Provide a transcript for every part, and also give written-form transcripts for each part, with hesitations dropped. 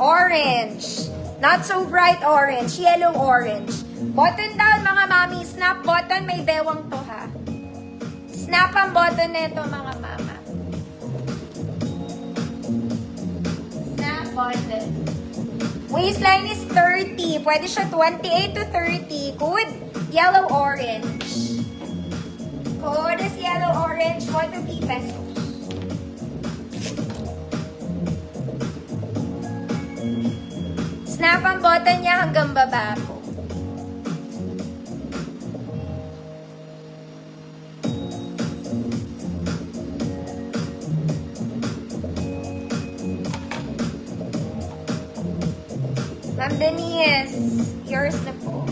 Orange. Not so bright orange. Yellow orange. Button down mga mami. Snap button. May bewang to ha. Snap ang button nito mga mama. Snap button. Waistline is 30. Pwede siya 28 to 30. Good. Yellow orange. Good is yellow orange. 150 pesos. Snap ang button niya hanggang baba po. Ma'am Denise, yours na po.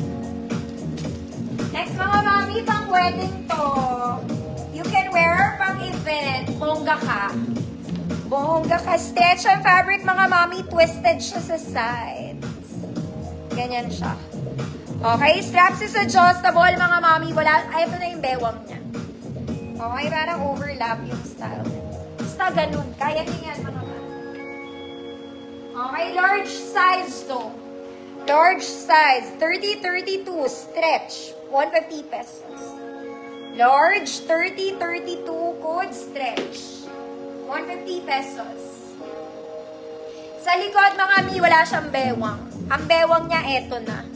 Next mga mami, pang wedding to. You can wear pang event. Bongga ka. Bongga ka. Stretch ang fabric mga mami. Twisted siya sa sides. Ganyan siya. Okay, straps is adjustable mga mami. Wala, ito na yung bewang niya. Okay, parang overlap yung style. Basta ganun. Kaya niya yan mga mami. Okay, large size to. Large size. 30-32. Stretch. 150 pesos. Large. 30-32. Code stretch. 150 pesos. Sa likod mga mi, wala siyang bewang. Ang bewang niya, eto na.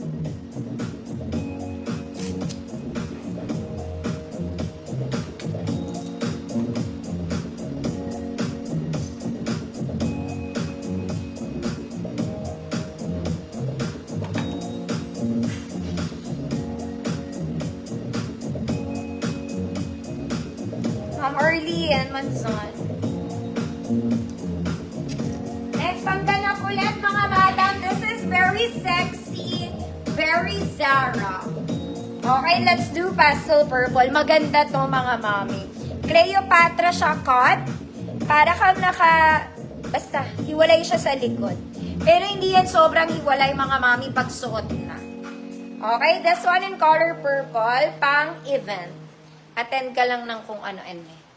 Early and Manzon. Next, pangganap ulit mga madam. This is very sexy, very Zara. Okay, let's do pastel purple. Maganda to mga mami. Cleopatra siya cut. Para kang basta, hiwalay siya sa likod. Pero hindi yan sobrang hiwalay mga mami pag suot na. Okay, this one in color purple, pang event. Attend ka lang ng kung ano-ano.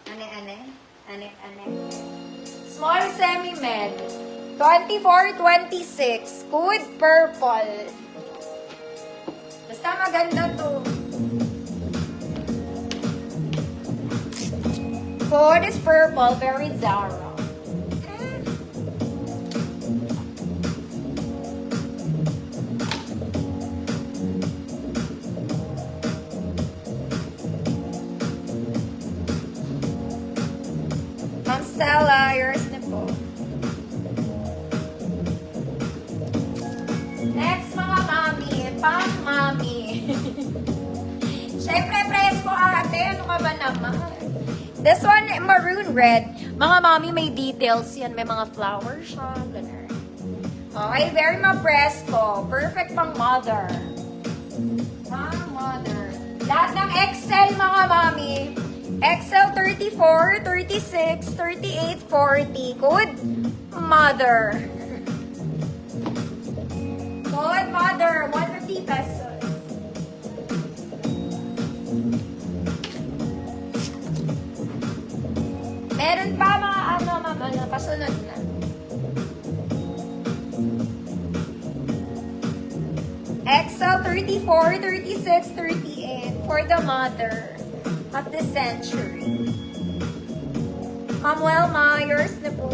Ane. Small semi-med. 24-26. Good purple. Basta maganda to. Good is purple. Very Zara. Stella, yours na po. Next, mga mami. Pang mami. Siyempre, presko ate. Ano ka ba naman? This one, maroon red. Mga mami, may details yan. May mga flowers siya. Ganun. Okay, very ma-presko. Perfect pang mother. Pang mother. Lahat ng XL, mga mami. XL 34, 36, 38, 40. Good mother. Good mother. 150 pesos. Meron pa mga pasunod na. XL 34, 36, 38 for the mother of the century. Wilma, yours na po.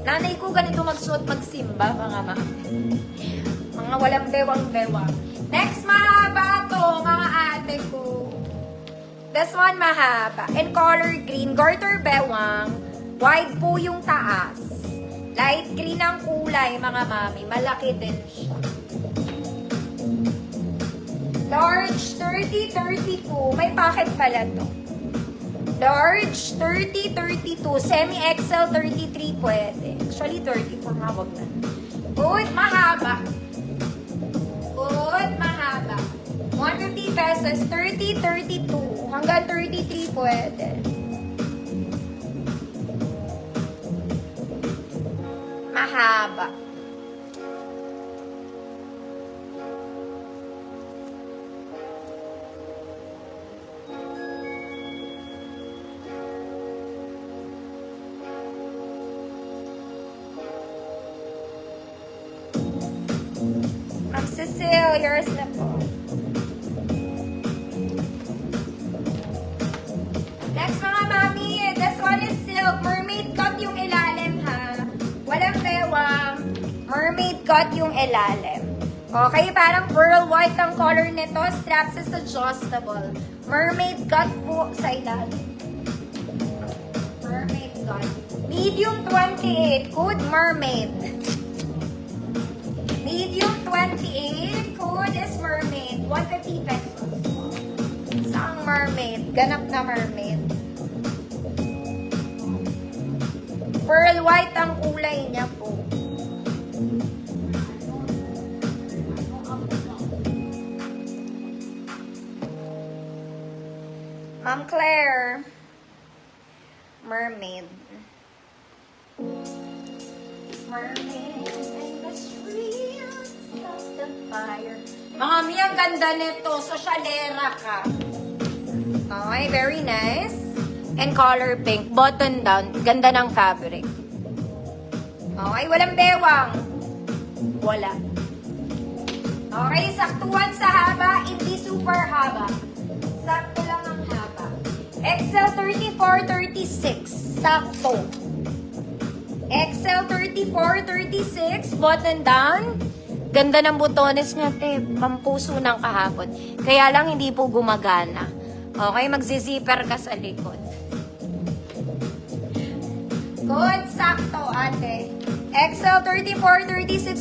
Nanay ko ganito magsuot magsimba, mga walang bewang-bewang. Next, mahaba to, mga ate ko. This one, mahaba. In color green, garter bewang. Wide po yung taas. Light green ang kulay, mga mami. Malaki din siya. Large, 30-32. May packet pala to. Large, 30-32. Semi-XL, 33 pwede. Actually, 34 nga, wag na. Good, mahaba. Good, mahaba. 150 pesos, 30-32. Hanggang 33 pwede. Mahaba. Ma'am Cecile, yours na po. Next mga mami, this one is silk. Mermaid cut yung ilalim ha. Walang bewang. Mermaid cut yung ilalim. Okay, parang pearl white ang color nito. Straps is adjustable. Mermaid cut po sa ilalim. Mermaid cut. Medium 28, code mermaid. Medium 28, code is mermaid. 150 pesos. Isang mermaid. Ganap na mermaid. Pearl white ang kulay niya po. Ma'am Claire. Mermaid. Mermaid in the streets of the fire. Mga mi, ang ganda nito. Sosyalera ka. Okay, very nice. And color pink. Button down. Ganda ng fabric. Okay, walang bewang. Wala. Okay, saktuhan sa haba. Hindi super haba. Sakto lang ang haba. XL 34, 36. Sakto. XL 34, 36. Button down. Ganda ng butones niya, te. Pampuso ng kahapon. Kaya lang hindi po gumagana. Okay, magzi-zipper ka sa likod. Good, sakto, ate. XL 34,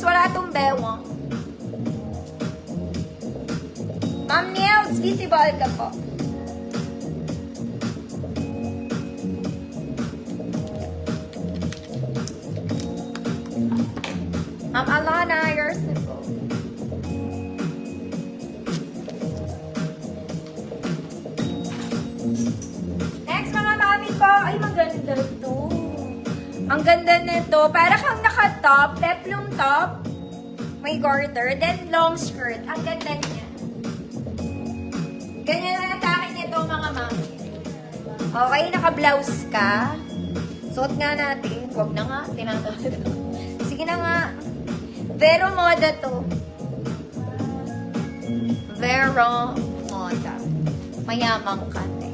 36. Wala tong bewang. Ma'am Niels, visible ka po. Ma'am Alana, yours na po. Next, mga mami ko. Ay, maganda to. Ang ganda nito. Para kang naka-top, peplum top. May garter. Then, long skirt. Ang ganda niya. Ganyan na atake nito, mga mami. Okay, naka-blouse ka. Suot nga natin. Huwag na nga. Tinatawag ito. Sige na nga. Vero moda to. Vero moda. Mayamang ka, te.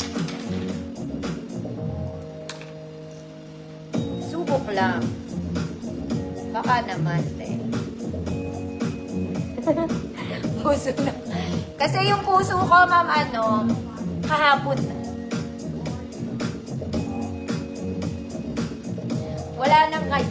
Subok lang. Baka naman, te. Puso na. Kasi yung puso ko, ma'am, kahapon na. Wala nang ngayon.